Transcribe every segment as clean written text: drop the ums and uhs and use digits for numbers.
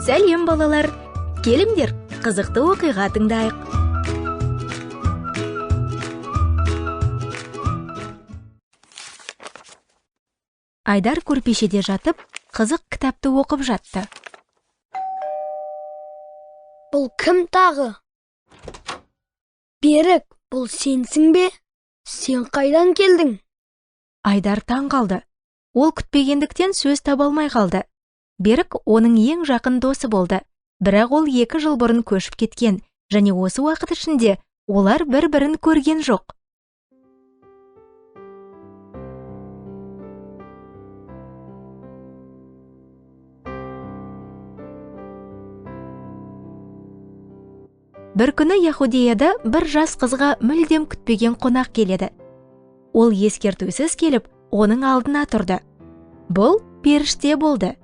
Сәлем балалар, келіңдер, қызықты оқиға тыңдайық. Айдар көрпешеде жатып, қызық кітапты оқып жатты. Бұл кім тағы? Берік, бұл сенсің бе? Сен қайдан келдің? Айдар таң қалды. Ол күтпегендіктен сөз таба алмай қалды. Берік оның ең жақын досы болды. Бірақ ол 2 жыл бұрын көшіп кеткен, және осы уақыт ішінде олар бір-бірін көрген жоқ. Бір күні Яһудияда бір жас қызға мүлдем күтпеген қонақ келеді. Ол ескертусіз келіп, оның алдына тұрды. Бұл періште болды.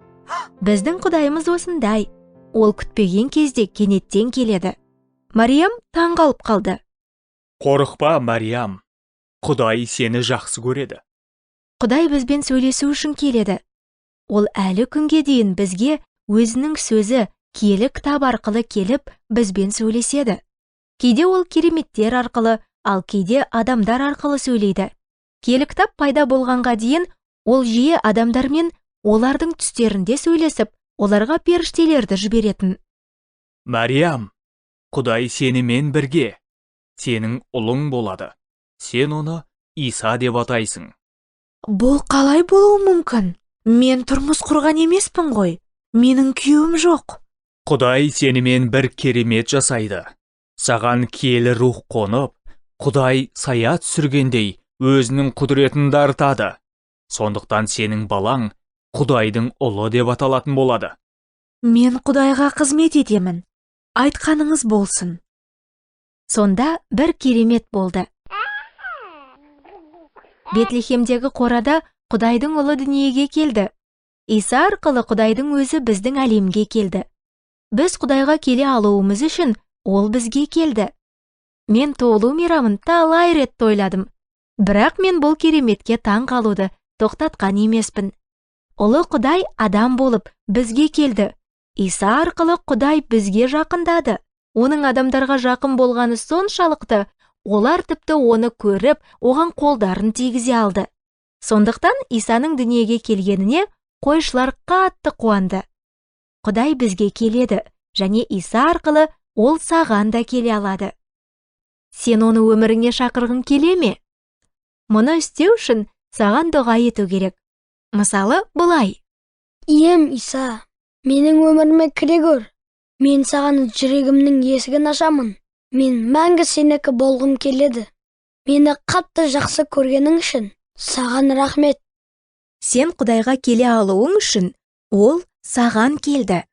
Біздің Құдайымыз осындай. Ол күтпеген кезде кенеттен келеді. Мариям таң қалып қалды. Қорықпа, Мариям. Құдай сені жақсы көреді. Құдай бізбен сөйлесу үшін келеді. Ол әлі күнге дейін бізге өзінің сөзі киелі кітап арқылы келіп, бізбен сөйлеседі. Кейде ол кереметтер арқылы, ал кейде адамдар арқылы сөйлейді. Киелі кітап пайда болғанға дейін ол жиі адамдармен олардың түстерінде сөйлесіп, оларға періштелерді жіберетін. Мариям, Құдай сенімен бірге. Сенің ұлың болады. Сен оны Иса деп атайсың. Бұл қалай болуы мүмкін? Мен тұрмыс құрған емеспін ғой. Менің күйеуім жоқ. Құдай сенімен бір керемет жасайды. Саған киелі рух қонып, Құдай сая түсіргендей өзінің құдіретін дарытады. Сондықтан сенің балаң Құдайдың ұлы деп аталатын болады. Мен Құдайға қызмет етемін. Айтқаныңыз болсын. Сонда бір керемет болды. Бетлехемдегі қорада Құдайдың ұлы дүниеге келді. Иса арқылы Құдайдың өзі біздің әлемге келді. Біз Құдайға келе алуымыз үшін ол бізге келді. Мен туылу мейрамын талай рет тойладым. Бірақ мен бұл кереметке таң қалуды тоқтатқан емеспін. Ұлы Құдай адам болып бізге келді. Иса арқылы Құдай бізге жақындады. Оның адамдарға жақын болғаны соншалықты, олар тіпті оны көріп, оған қолдарын тигізе алды. Сондықтан Исаның дүниеге келгеніне қойшылар қатты қуанды. Құдай бізге келеді, және Иса арқылы ол саған да келе алады. Сен оны өміріңе шақырғың келе ме? Мұны істеу үшін саған дұға ету керек. Мысалы, бұлай. Ием Иса, менің өміріме кіре көр. Мен саған жүрегімнің есігін ашамын. Мен мәңгі сенікі болғым келеді. Мені қатты жақсы көргенің үшін саған рахмет. Сен Құдайға келе алуың үшін ол саған келді.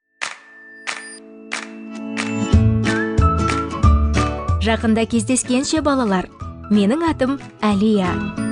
Жақында кездескенше балалар, менің атым Әлия.